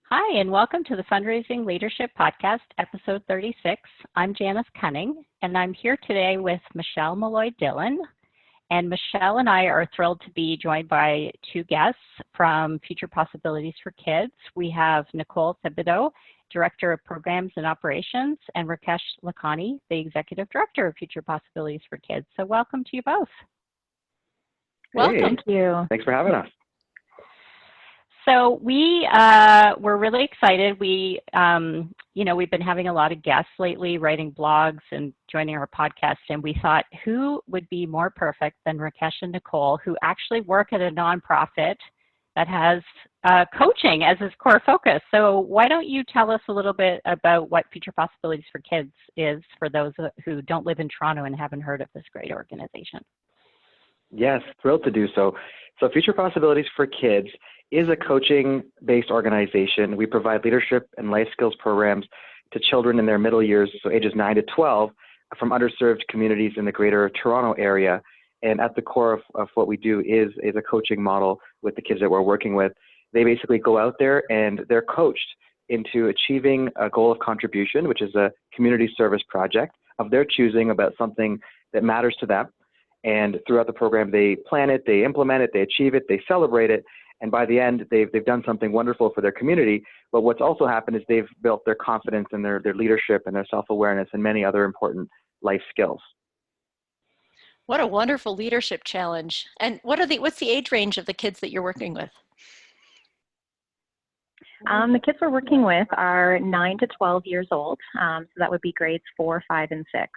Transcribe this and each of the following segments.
Hi, and welcome to the Fundraising Leadership Podcast, episode 36. I'm Janice Cunning, and I'm here today with Michelle Maloy Dillon. And Michelle and I are thrilled to be joined by two guests from Future Possibilities for Kids. We have Nicole Thibideau, Director of Programs and Operations, and Rickesh Lakhani, the Executive Director of Future Possibilities for Kids. So welcome to you both. Welcome. Thank you. Thanks for having us. So we're really excited. We've been having a lot of guests lately, writing blogs and joining our podcast, and we thought, who would be more perfect than Rickesh and Nicole, who actually work at a nonprofit that has coaching as its core focus. So why don't you tell us a little bit about what Future Possibilities for Kids is for those who don't live in Toronto and haven't heard of this great organization? Yes, thrilled to do so. So Future Possibilities for Kids is a coaching-based organization. We provide leadership and life skills programs to children in their middle years, so ages 9 to 12, from underserved communities in the greater Toronto area. And at the core of what we do is a coaching model with the kids that we're working with. They basically go out there and they're coached into achieving a goal of contribution, which is a community service project of their choosing about something that matters to them. And throughout the program, they plan it, they implement it, they achieve it, they celebrate it. And by the end, they've done something wonderful for their community. But what's also happened is they've built their confidence and their leadership and their self-awareness and many other important life skills. What a wonderful leadership challenge. And what's the age range of the kids that you're working with? The kids we're working with are 9 to 12 years old. So that would be grades 4, 5, and 6.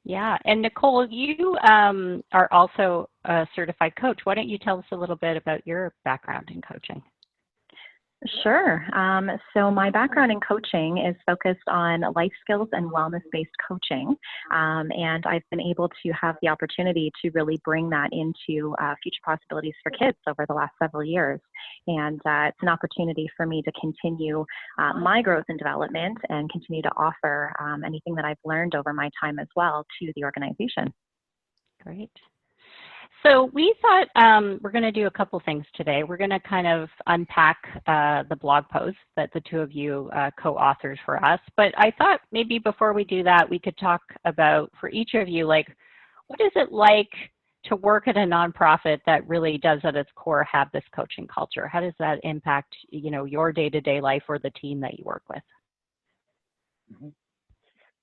Yeah, and Nicole, you are also a certified coach. Why don't you tell us a little bit about your background in coaching? Sure. So my background in coaching is focused on life skills and wellness-based coaching, and I've been able to have the opportunity to really bring that into Future Possibilities for Kids over the last several years. And it's an opportunity for me to continue my growth and development and continue to offer anything that I've learned over my time as well to the organization. Great. So we thought we're going to do a couple things today. We're going to kind of unpack the blog post that the two of you co-authored for us. But I thought maybe before we do that, we could talk about, for each of you, like, what is it like to work at a nonprofit that really does at its core have this coaching culture? How does that impact, your day-to-day life or the team that you work with? Mm-hmm.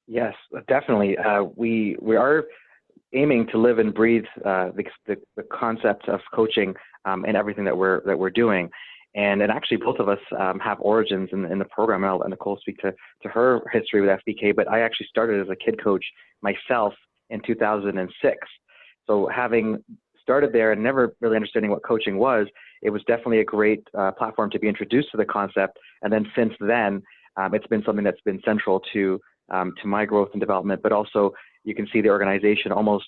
Yes, definitely. We are aiming to live and breathe the concept of coaching and everything that we're doing. And actually, both of us have origins in the program. I'll let Nicole speak to her history with FBK, but I actually started as a kid coach myself in 2006. So having started there and never really understanding what coaching was, it was definitely a great platform to be introduced to the concept. And then since then, it's been something that's been central to my growth and development, but also you can see the organization almost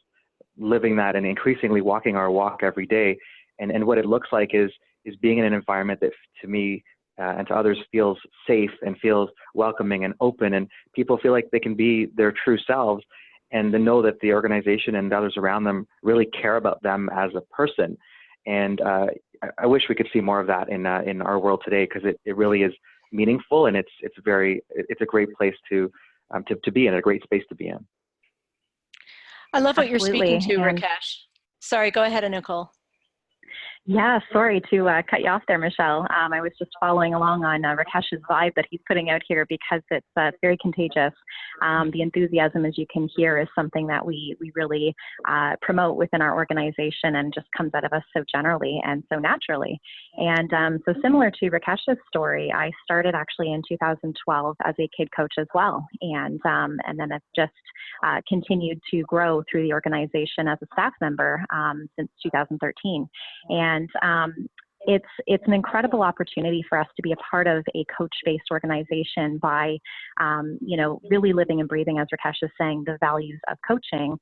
living that and increasingly walking our walk every day. And what it looks like is being in an environment that, to me and to others, feels safe and feels welcoming and open, and people feel like they can be their true selves, and to know that the organization and others around them really care about them as a person. And I wish we could see more of that in our world today, because it really is meaningful, and it's a great place to be in, a great space to be in. I love what Absolutely. You're speaking to, Rickesh. Sorry, go ahead, Nicole. Yeah, sorry to cut you off there, Michelle. I was just following along on Rikesh's vibe that he's putting out here, because it's very contagious. The enthusiasm, as you can hear, is something that we really promote within our organization, and just comes out of us so generally and so naturally. And so similar to Rikesh's story, I started actually in 2012 as a kid coach as well. And then I've just continued to grow through the organization as a staff member since 2013. And it's an incredible opportunity for us to be a part of a coach-based organization by, really living and breathing, as Rickesh is saying, the values of coaching.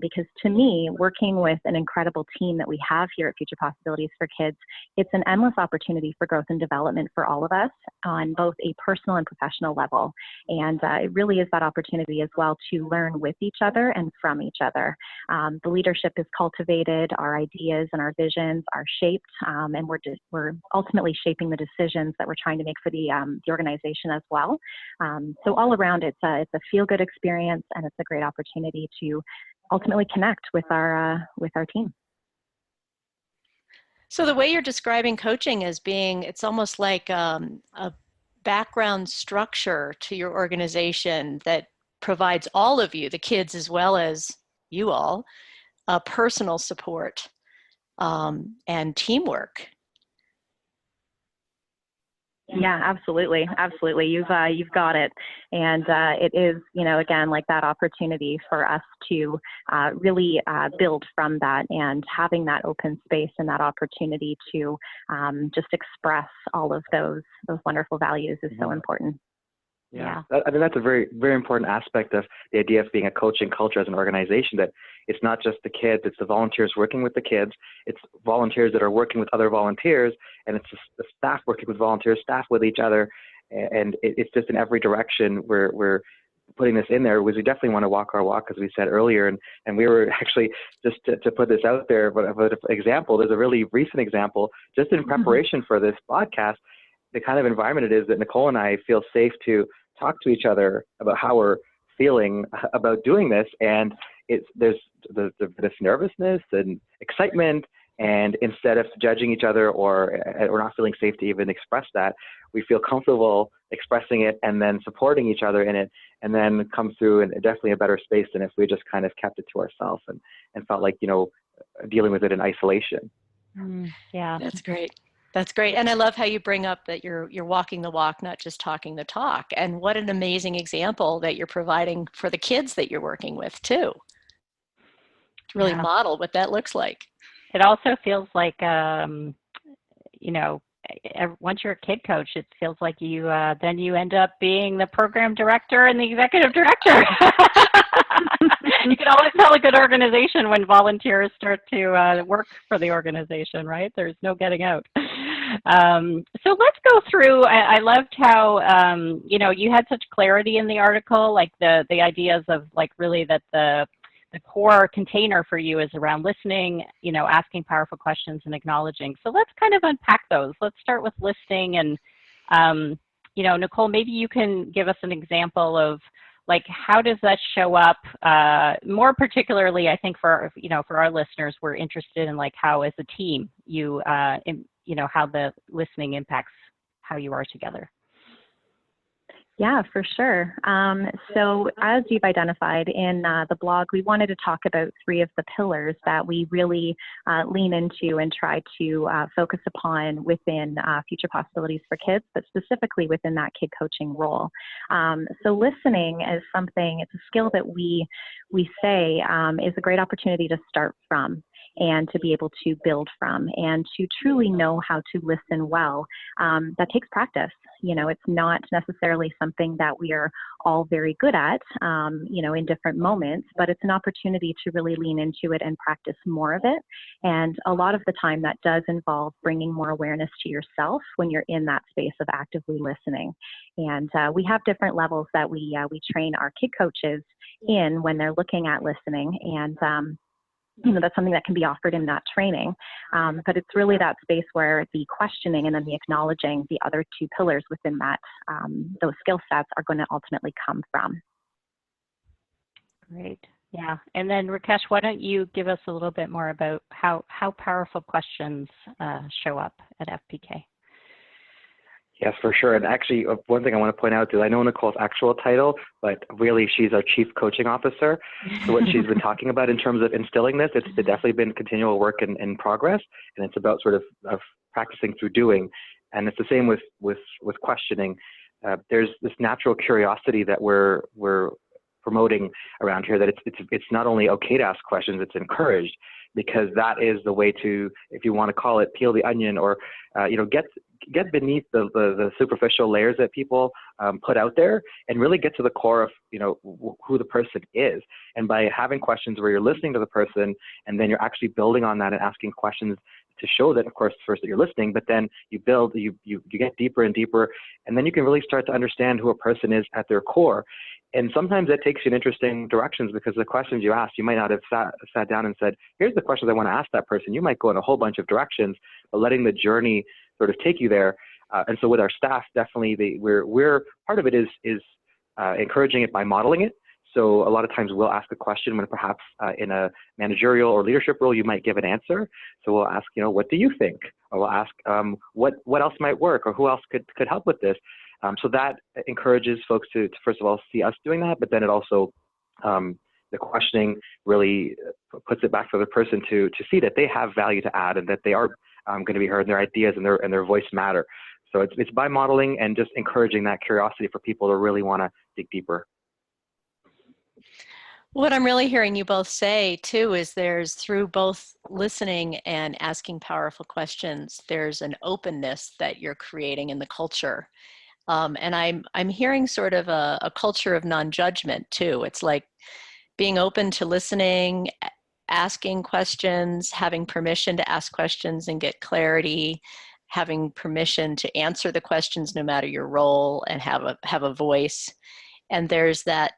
Because to me, working with an incredible team that we have here at Future Possibilities for Kids, it's an endless opportunity for growth and development for all of us on both a personal and professional level. And it really is that opportunity as well to learn with each other and from each other. The leadership is cultivated, our ideas and our visions are shaped, and we're we're ultimately shaping the decisions that we're trying to make for the organization as well. So all around, it's a feel-good experience, and it's a great opportunity to ultimately connect with our team. So the way you're describing coaching as being, it's almost like a background structure to your organization that provides all of you, the kids as well as you all, personal support and teamwork. Yeah, absolutely. Absolutely. You've got it. And it is, again, like that opportunity for us to really build from that, and having that open space and that opportunity to just express all of those wonderful values is so important. Yeah. I think that's a very, very important aspect of the idea of being a coaching culture as an organization, that it's not just the kids, it's the volunteers working with the kids, it's volunteers that are working with other volunteers, and it's the staff working with volunteers, staff with each other, and it's just in every direction we're putting this in there, because we definitely want to walk our walk, as we said earlier, and we were actually, just to put this out there, but an example, there's a really recent example, just in preparation for this podcast, the kind of environment it is that Nicole and I feel safe to talk to each other about how we're feeling about doing this. And there's this nervousness and excitement. And instead of judging each other or not feeling safe to even express that, we feel comfortable expressing it and then supporting each other in it, and then come through in definitely a better space than if we just kind of kept it to ourselves and felt like, dealing with it in isolation. Yeah. That's great. That's great. And I love how you bring up that you're walking the walk, not just talking the talk. And what an amazing example that you're providing for the kids that you're working with too, to really model what that looks like. It also feels like, once you're a kid coach, it feels like then you end up being the program director and the executive director. You can always tell a good organization when volunteers start to work for the organization, right? There's no getting out. So let's go through, I loved how, you had such clarity in the article, like the ideas of like really that the core container for you is around listening, asking powerful questions and acknowledging. So let's kind of unpack those. Let's start with listening. And, Nicole, maybe you can give us an example of like, how does that show up? More particularly, I think for our listeners, we're interested in like how as a team how the listening impacts how you are together. Yeah, for sure. So as you've identified in the blog, we wanted to talk about 3 of the pillars that we really lean into and try to focus upon within Future Possibilities for Kids, but specifically within that kid coaching role. So listening is something, it's a skill that we say is a great opportunity to start from and to be able to build from, and to truly know how to listen well. That takes practice. It's not necessarily something that we are all very good at, in different moments, but it's an opportunity to really lean into it and practice more of it. And a lot of the time that does involve bringing more awareness to yourself when you're in that space of actively listening. And we have different levels that we train our kid coaches in when they're looking at listening. And that's something that can be offered in that training. But it's really that space where the questioning and then the acknowledging, the other 2 pillars within that, those skill sets are going to ultimately come from. Great. Yeah. And then Rickesh, why don't you give us a little bit more about how powerful questions show up at FPK? Yes, for sure. And actually, one thing I want to point out is I know Nicole's actual title, but really she's our Chief Coaching Officer. So what she's been talking about in terms of instilling this, it's definitely been continual work in progress, and it's about sort of practicing through doing. And it's the same with questioning. There's this natural curiosity that we're promoting around here, that it's not only okay to ask questions, it's encouraged, because that is the way to, if you want to call it, peel the onion, or get beneath the superficial layers that people put out there, and really get to the core of who the person is. And by having questions where you're listening to the person, and then you're actually building on that and asking questions to show that, of course, first that you're listening, but then you build, you get deeper and deeper, and then you can really start to understand who a person is at their core. And sometimes that takes you in interesting directions, because the questions you ask, you might not have sat down and said, here's the questions I want to ask that person. You might go in a whole bunch of directions, but letting the journey sort of take you there. And so with our staff, definitely we're part of it is encouraging it by modeling it. So a lot of times we'll ask a question when perhaps in a managerial or leadership role, you might give an answer. So we'll ask, what do you think? Or we'll ask, what else might work, or who else could help with this? So that encourages folks to first of all see us doing that, but then it also, the questioning really puts it back for the person to see that they have value to add, and that they are going to be heard, and their ideas and their voice matter. So it's by modeling and just encouraging that curiosity for people to really want to dig deeper. What I'm really hearing you both say too is there's, through both listening and asking powerful questions, there's an openness that you're creating in the culture. And I'm hearing sort of a culture of non-judgment too. It's like being open to listening, asking questions, having permission to ask questions and get clarity, having permission to answer the questions no matter your role, and have a voice. And there's that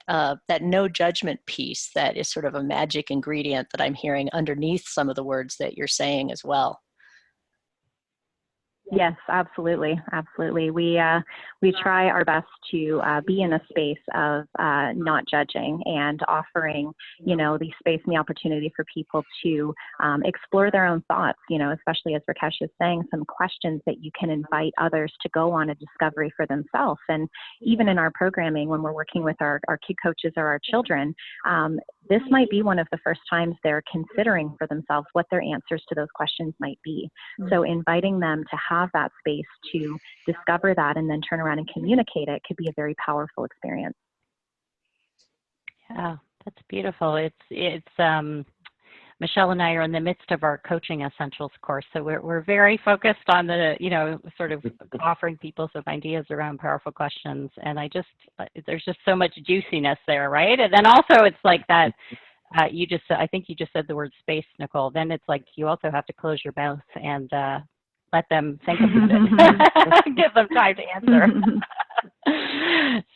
no judgment piece that is sort of a magic ingredient that I'm hearing underneath some of the words that you're saying as well. Yes, absolutely. Absolutely. We try our best to be in a space of not judging, and offering, the space and the opportunity for people to explore their own thoughts, especially as Rickesh is saying, some questions that you can invite others to go on a discovery for themselves. And even in our programming, when we're working with our kid coaches or our children, this might be one of the first times they're considering for themselves what their answers to those questions might be. Mm-hmm. So inviting them to have that space to discover that and then turn around and communicate it could be a very powerful experience. Yeah, that's beautiful. It's Michelle and I are in the midst of our Coaching Essentials course, so we're very focused on the, sort of offering people some ideas around powerful questions, and there's just so much juiciness there, right? And then also it's like that, I think you just said the word space, Nicole. Then it's like you also have to close your mouth and let them think about it, give them time to answer.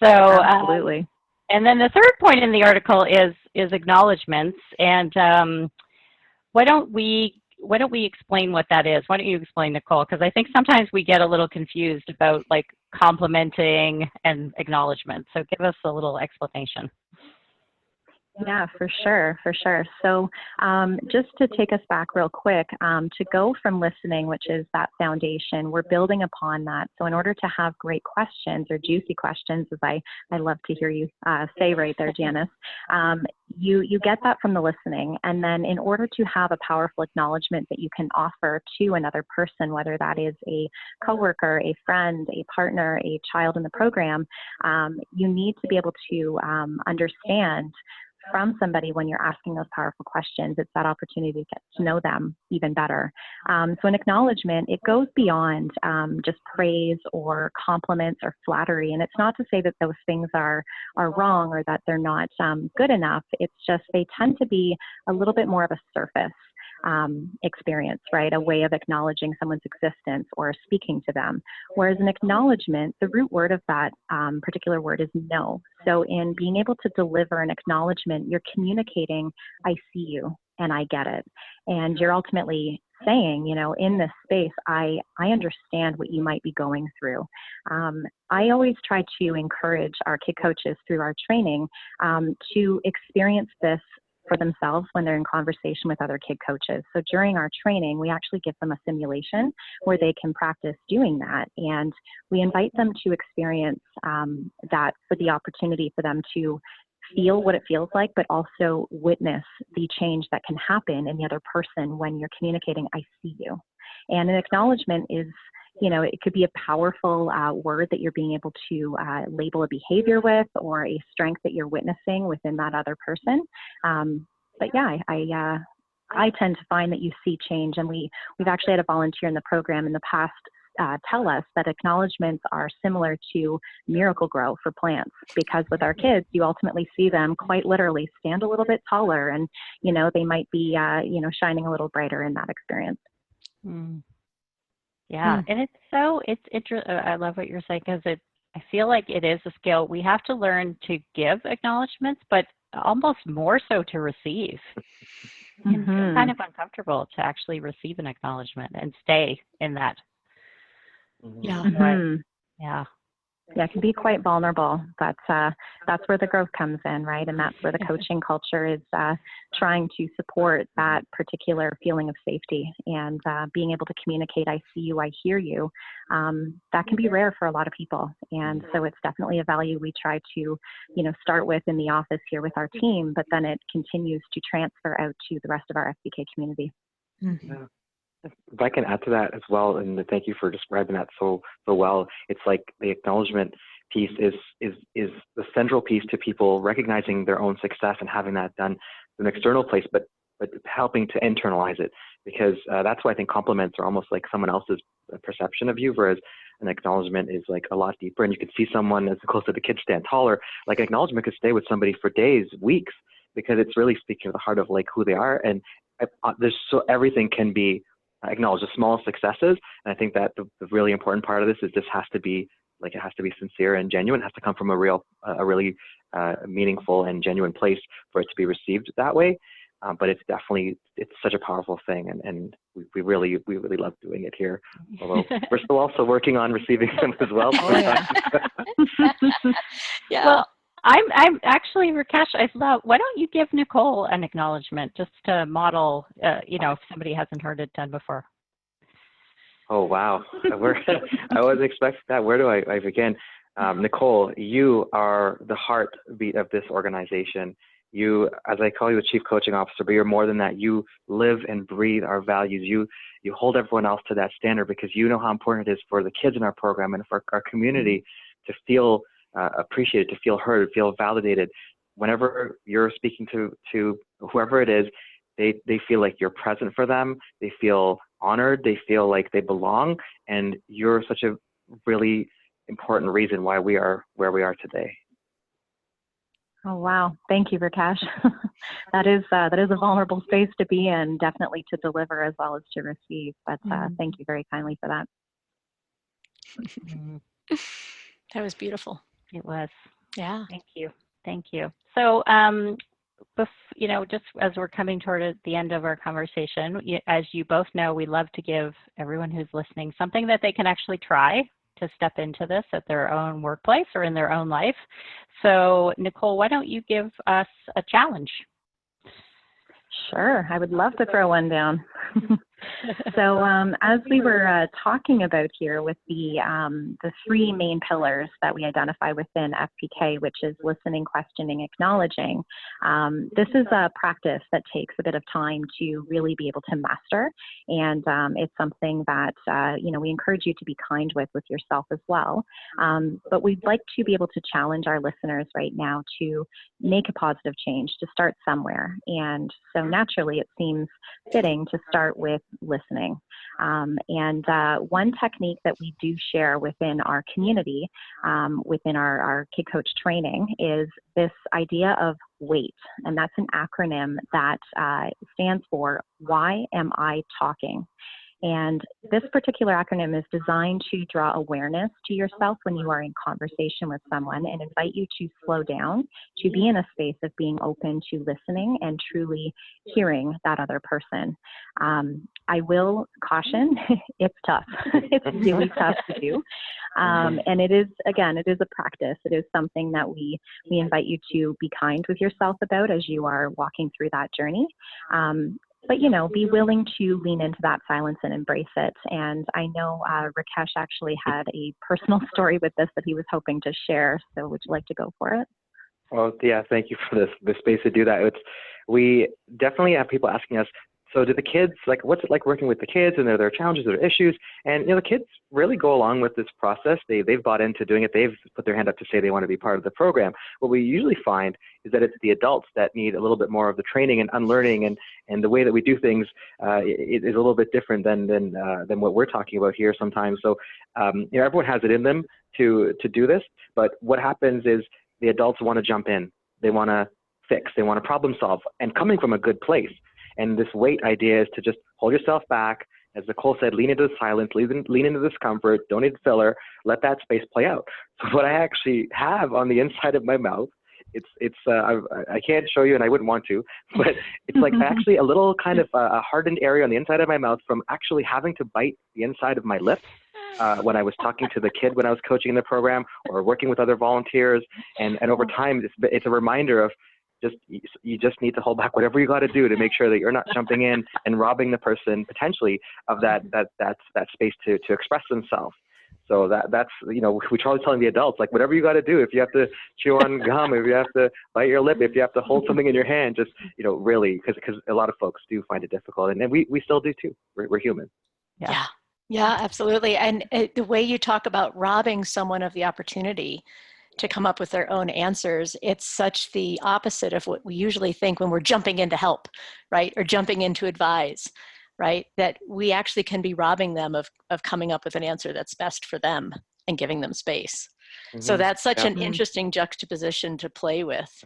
So absolutely. And then the third point in the article is acknowledgements, and why don't we explain what that is? Why don't you explain, Nicole? Because I think sometimes we get a little confused about like complimenting and acknowledgement. So give us a little explanation. Yeah, for sure. So just to take us back real quick, to go from listening, which is that foundation, we're building upon that. So in order to have great questions, or juicy questions, as I love to hear you say right there, Janice, you get that from the listening. And then in order to have a powerful acknowledgement that you can offer to another person, whether that is a coworker, a friend, a partner, a child in the program, you need to be able to understand from somebody when you're asking those powerful questions. It's that opportunity to get to know them even better. So an acknowledgement, it goes beyond just praise or compliments or flattery. And it's not to say that those things are wrong or that they're not good enough. It's just they tend to be a little bit more of a surface experience, right? A way of acknowledging someone's existence or speaking to them. Whereas an acknowledgement, the root word of that particular word is know. So in being able to deliver an acknowledgement, you're communicating, I see you and I get it. And you're ultimately saying, in this space, I understand what you might be going through. I always try to encourage our kid coaches through our training to experience this for themselves when they're in conversation with other kid coaches. So during our training, we actually give them a simulation where they can practice doing that. And we invite them to experience that, for the opportunity for them to feel what it feels like, but also witness the change that can happen in the other person when you're communicating, I see you. And an acknowledgement is, it could be a powerful word that you're being able to label a behavior with, or a strength that you're witnessing within that other person. But yeah, I tend to find that you see change, and we've actually had a volunteer in the program in the past tell us that acknowledgements are similar to miracle grow for plants, because with our kids, you ultimately see them quite literally stand a little bit taller, and they might be shining a little brighter in that experience. Mm. Yeah, and I love what you're saying, because I feel like it is a skill. We have to learn to give acknowledgments, but almost more so to receive. And feel kind of uncomfortable to actually receive an acknowledgement and stay in that. Yeah. Right. Yeah. Yeah, it can be quite vulnerable. That's where the growth comes in, right? And that's where the coaching culture is trying to support that particular feeling of safety and being able to communicate, I see you, I hear you. That can be rare for a lot of people. And so it's definitely a value we try to, start with in the office here with our team, but then it continues to transfer out to the rest of our FBK community. Mm-hmm. Yeah. If I can add to that as well, and thank you for describing that so well. It's like the acknowledgement piece is the central piece to people recognizing their own success and having that done in an external place, but helping to internalize it, because that's why I think compliments are almost like someone else's perception of you, whereas an acknowledgement is like a lot deeper. And you can see someone, as close to the kids stand taller, like acknowledgement could stay with somebody for days, weeks, because it's really speaking to the heart of like who they are. And everything can be acknowledge the small successes. And I think that the really important part of this is this has to be like, it has to be sincere and genuine. It has to come from a really meaningful and genuine place for it to be received that way. But it's such a powerful thing. And we really love doing it here. Although we're still also working on receiving them as well. Oh, yeah. Yeah. Well, I'm actually, Rickesh, why don't you give Nicole an acknowledgement just to model, if somebody hasn't heard it done before. Oh, wow. I wasn't expecting that. Where do I begin? Nicole, you are the heartbeat of this organization. You, as I call you, a chief coaching officer, but you're more than that. You live and breathe our values. You hold everyone else to that standard, because you know how important it is for the kids in our program and for our community to feel appreciated, to feel heard, feel validated. Whenever you're speaking to whoever it is, they feel like you're present for them. They feel honored. They feel like they belong. And you're such a really important reason why we are where we are today. Oh, wow. Thank you, Rickesh. That is a vulnerable space to be in, definitely to deliver as well as to receive. But thank you very kindly for that. That was beautiful. It was. Yeah. Thank you. So, just as we're coming toward the end of our conversation, as you both know, we love to give everyone who's listening something that they can actually try to step into this at their own workplace or in their own life. So, Nicole, why don't you give us a challenge? Sure, I would love to throw one down. So as we were talking about here with the three main pillars that we identify within FPK, which is listening, questioning, acknowledging, this is a practice that takes a bit of time to really be able to master. And it's something that, we encourage you to be kind with yourself as well. But we'd like to be able to challenge our listeners right now to make a positive change, to start somewhere. And so naturally, it seems fitting to start with listening. And one technique that we do share within our community, within our Kid Coach training, is this idea of WAIT. And that's an acronym that stands for Why Am I Talking? And this particular acronym is designed to draw awareness to yourself when you are in conversation with someone and invite you to slow down, to be in a space of being open to listening and truly hearing that other person. I will caution, it's tough. It's really tough to do. And it is a practice. It is something that we invite you to be kind with yourself about as you are walking through that journey. But, be willing to lean into that silence and embrace it. And I know Rickesh actually had a personal story with this that he was hoping to share. So would you like to go for it? Well, yeah, thank you for the space to do that. We definitely have people asking us, so do the kids, what's it like working with the kids, and their challenges, their issues? And, the kids really go along with this process. They've bought into doing it. They've put their hand up to say they want to be part of the program. What we usually find is that it's the adults that need a little bit more of the training and unlearning, and the way that we do things is a little bit different than what we're talking about here sometimes. So, everyone has it in them to do this, but what happens is the adults want to jump in. They want to fix. They want to problem solve, and coming from a good place. And this WAIT idea is to just hold yourself back, As Nicole said, lean into the silence, lean into the discomfort, don't need filler, let that space play out. So what I actually have on the inside of my mouth, I can't show you and I wouldn't want to, but it's like actually a little kind of a hardened area on the inside of my mouth from actually having to bite the inside of my lip when I was talking to the kid when I was coaching in the program or working with other volunteers. And over time, it's a reminder of you just need to hold back whatever you got to do to make sure that you're not jumping in and robbing the person potentially of that space to express themselves. So that's, you know, we try telling the adults, like, whatever you got to do, if you have to chew on gum, if you have to bite your lip, if you have to hold something in your hand, just, you know, really, because a lot of folks do find it difficult, and we still do too. We're human. Yeah, absolutely. And the way you talk about robbing someone of the opportunity to come up with their own answers, it's such the opposite of what we usually think when we're jumping in to help, right? Or jumping in to advise, right? That we actually can be robbing them of coming up with an answer that's best for them and giving them space. So that's such an interesting juxtaposition to play with.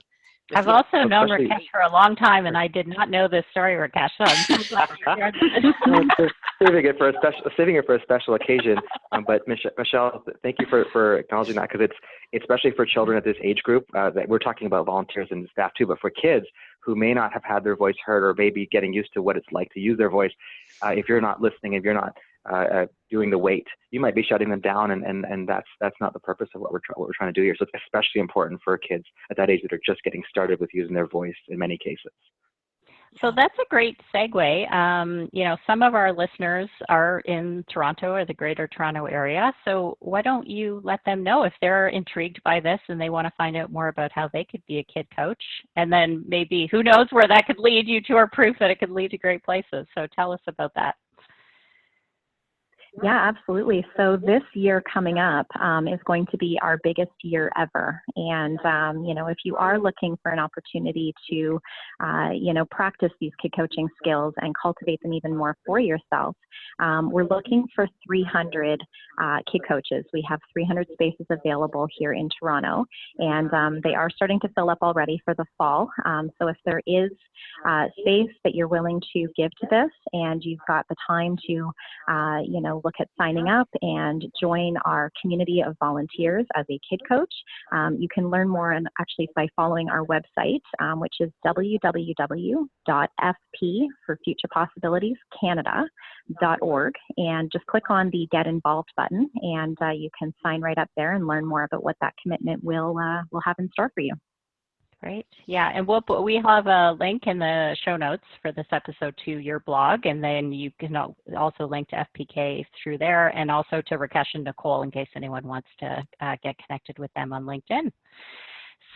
I've also known Rickesh for a long time, and I did not know this story, Rickesh. So I'm so glad you shared this. Saving it for a special occasion. But Michelle, thank you for acknowledging that, because it's especially for children at this age group that we're talking about volunteers and staff too, but for kids who may not have had their voice heard or maybe getting used to what it's like to use their voice, if you're not listening, if you're not doing the wait, you might be shutting them down, and that's not the purpose of what we're trying to do here. So it's especially important for kids at that age that are just getting started with using their voice in many cases. So that's a great segue. You know, some of our listeners are in Toronto or the Greater Toronto area. So why don't you let them know if they're intrigued by this and they want to find out more about how they could be a kid coach, and then maybe who knows where that could lead you to, or proof that it could lead to great places. So tell us about that. Yeah, absolutely. So this year coming up is going to be our biggest year ever. And, you know, if you are looking for an opportunity to, you know, practice these kid coaching skills and cultivate them even more for yourself, we're looking for 300 kid coaches. We have 300 spaces available here in Toronto, and they are starting to fill up already for the fall. So if there is space that you're willing to give to this, and you've got the time to, you know, look at signing up and join our community of volunteers as a kid coach, you can learn more and actually by following our website, which is www.fp for Future Possibilities Canada.org, and just click on the Get Involved button, and you can sign right up there and learn more about what that commitment will have in store for you. Great. Yeah, and we have a link in the show notes for this episode to your blog, and then you can also link to FPK through there, and also to Rickesh and Nicole in case anyone wants to get connected with them on LinkedIn.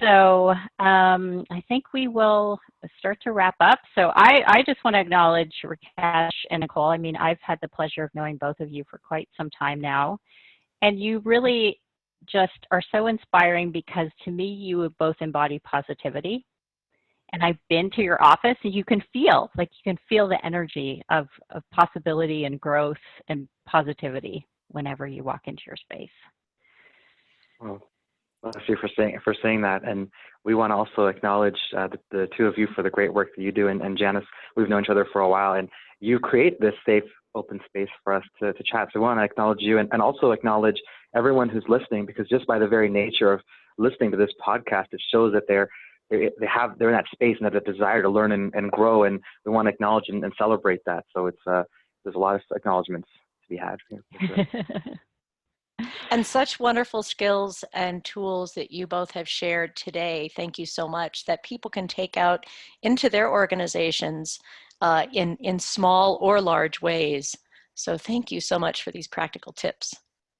So I think we will start to wrap up. So I just want to acknowledge Rickesh and Nicole. I mean, I've had the pleasure of knowing both of you for quite some time now, and you really just are so inspiring, because to me, you both embody positivity. And I've been to your office, and you can feel the energy of possibility and growth and positivity whenever you walk into your space. Well, bless you for saying that. And we want to also acknowledge the two of you for the great work that you do. And Janice, we've known each other for a while, and you create this safe, open space for us to chat. So we want to acknowledge you, and also acknowledge everyone who's listening, because just by the very nature of listening to this podcast, it shows that they're in that space and have a desire to learn and grow, and we want to acknowledge and celebrate that. So it's there's a lot of acknowledgements to be had here. For sure. And such wonderful skills and tools that you both have shared today. Thank you so much, that people can take out into their organizations in small or large ways. So thank you so much for these practical tips.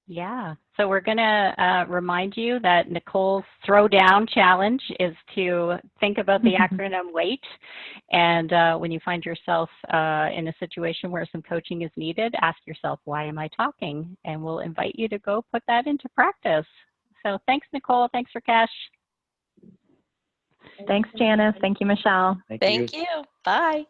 Yeah, so we're going to remind you that Nicole's Throwdown Challenge is to think about the acronym WAIT. And when you find yourself in a situation where some coaching is needed, ask yourself, why am I talking? And we'll invite you to go put that into practice. So thanks, Nicole. Thanks, Rickesh. Thanks, Janice. Thank you, Michelle. Thank you. Bye.